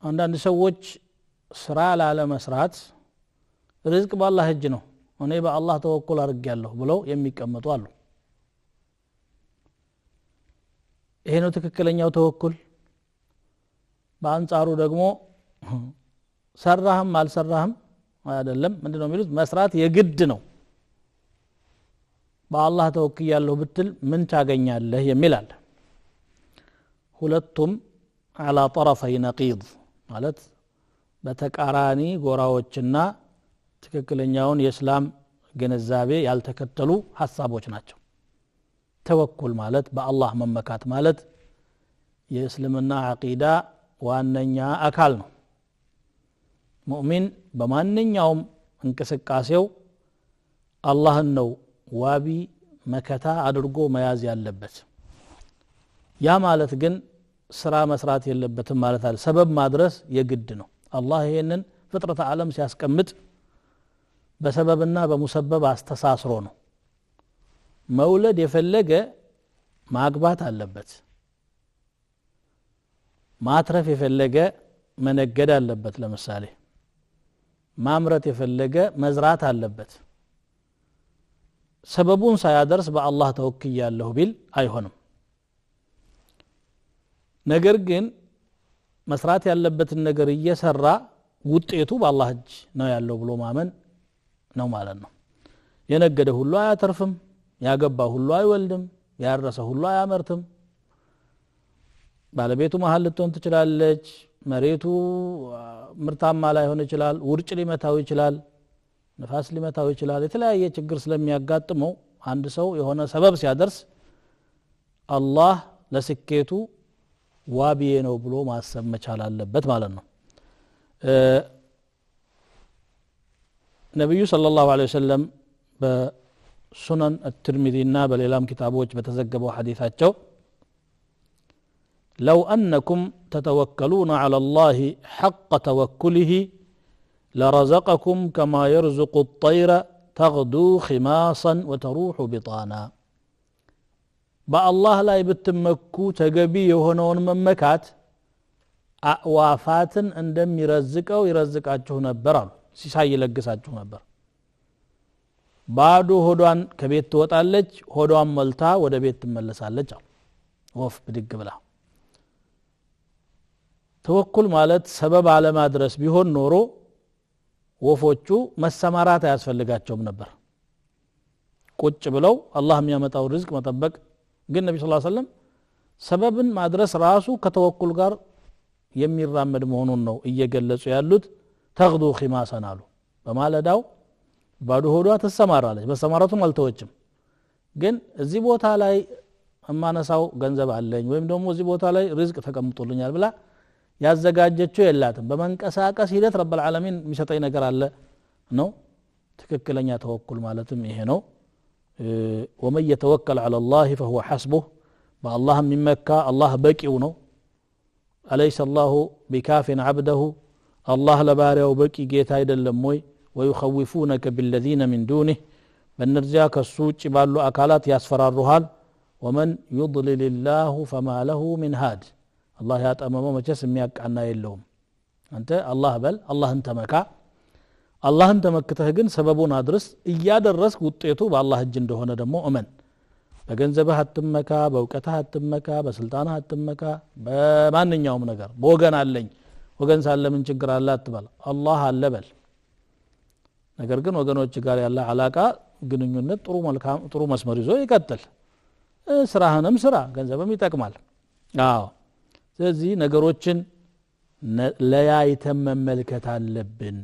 አንዳንድ ሰዎች ስራ ላለ መስራት ርዝቅ በአላህ እጅ ነው እኔ በአላህ ተወኩል አድርጌያለሁ ብለው የሚቀመጡ አሉ ይሄ ነው ትክክለኛው ተወኩል በአንጻሩ ደግሞ ሰራህም አልሰራህም አይደለም ምንድነው የሚሉት መስራት የግድ ነው በአላህ ተወክያለሁ ብትል ምን ታገኛለህ የሚል አለ ሁለቱም على طرفي نقيض ማለት በተቃራኒ ጎራዎችና ትክክለኛውን የእስላም ግንዛቤ ያልተከተሉ ሐሳቦች ናቸው ተወኩል ማለት በአላህ መመካት ማለት የእስልምና አቂዳ ዋነኛ አካል ነው ሙእሚን በማንኛውም እንቅስቃሴው አላህን ነው ዋቢ መከታ አድርጎ መያዝ ያለበት ያ ማለት ግን ስራ መስራት የለበትም ማለት አይደል ሰበብ ማድረስ የግድ ነው አላህ ይሄንን ፍጥረተ ዓለም ሲያስቀምጥ በሰበብና በሙሰበብ አስተሳስሮ ነው መውለድ የፈለገ ማግባት አለበት ማትረፍ የፈለገ መነገድ አለበት ለምሳሌ ማምረት የፈለገ መዝራት አለበት ሰበቡን ሳያደርስ በአላህ ተወክያለሁ ቢል አይሆንም ነገር ግን መስራት ያለበትን ነገር እየሰራ ውጤቱ በአላህ እጅ ነው ያለው ብሎ ማመን ነው ማለት ነው የነገደ ሁሉ አያተርፍም ያገባ ሁሉ አይወልድም ያረሰ ሁሉ አያመርትም ባለቤቱ መሃል ልትሆን ትችላለች መሬቱ ምርታማ ላይሆን ይችላል ውርጭ ሊመታው ይችላል ንፋስ ሊመታው ይችላል የተለያየ ችግር ስለሚያጋጥመው አንድ ሰው የሆነ ሰበብ ሲያደርስ አላህ ለስኬቱ ዋቢዬ ነው ብሎ ማሰብ መቻል አለበት ማለት ነው ነብዩ ሰለላሁ ዐለይሂ ወሰለም በሱነን الترمذي እና በሌላም ኪታቦች በተዘገበው ሐዲሳቸው لو أنكم تتوكلون على الله حق توكله لرزقكم كما يرزق الطير تغدو خماصا وتروح بطانا بالله لا يبتمكو تغبي يهونون ممكات አዕዋፋትን እንደሚረዝቀው ይረዝቃችሁ ነበር አሉ ሲሳይ ይለግሳችሁ ነበር ባዶ ሆዷን ከቤት ትወጣለች ሆዷን መልታ ወደ ቤት ትመለሳለች አሉ ወፍ ብድግ ብላ ተወኩል ማለት ሰበብ አለማድረስ ቢሆን ኖሮ ወፎቹ መሰማራት አያስፈልጋቸውም ነበር ቁጭ ብለው አላህ የሚያመጣው ርዝቅ መጠበቅ ግን ነብዩ ሰለላሁ ዐለይሂ ወሰለም ሰበብን ማድረስ ራሱ ከተወኩል ጋር የሚራመድ መሆኑን ነው እየገለጹ ያሉት ተግዱ ኺማሰን አሉ በማለዳው ባዶ ሆዷ ተሰማራለች በሰማራቱም አልተወችም ግን እዚህ ቦታ ላይ እማነሳው ገንዘብ አለኝ ወይም ደግሞ እዚህ ቦታ ላይ ርዝቅ ተቀምጦልኛል ብላ ያዘጋጀችው የላትም በመንቀሳቀስ ሂደት ረብ العالمين የሚሰጠኝ ነገር አለ ነው ትክክለኛ ተወኩል ማለትም ይሄ ነው ومن يتوكل على الله فهو حسبه بالله ممكا الله بقيው ነው أليس الله بكاف عبده الله لباريው በቂ ጌታ አይደለም ወይ ويخوفونك بالذين من دونه በእነዚያ ከሱ ውጭ ባሉ አካላት ያስፈራሩሃል ومن يضلل الله فما له من هاد الله ያጠመመው መቼስ የሚያቃና የለውም አንተ አላህ በል አላህን ተመካ አላህን ተመክተህ ግን ሰበቡን አድርስ እያደረስክ ውጤቱ በአላህ እጅ እንደሆነ ደግሞ እመን በገንዘብህ አትመካ በእውቀትህ አትመካ በስልጣንህ አትመካ በማንኛውም ነገር በወገን አለኝ ወገን ሳለ ምን ችግር አለ አትበል አላህ አለ በል ነገር ግን ወገኖች ጋር ያለ አላቃ ግንኙነት ጥሩ መስመር ይዞ ይቀጥል ስራህንም ስራ ገንዘብም ይጠቅማል አዎ ስለዚህ ነገሮችን ለያይተን መመልከት አለብን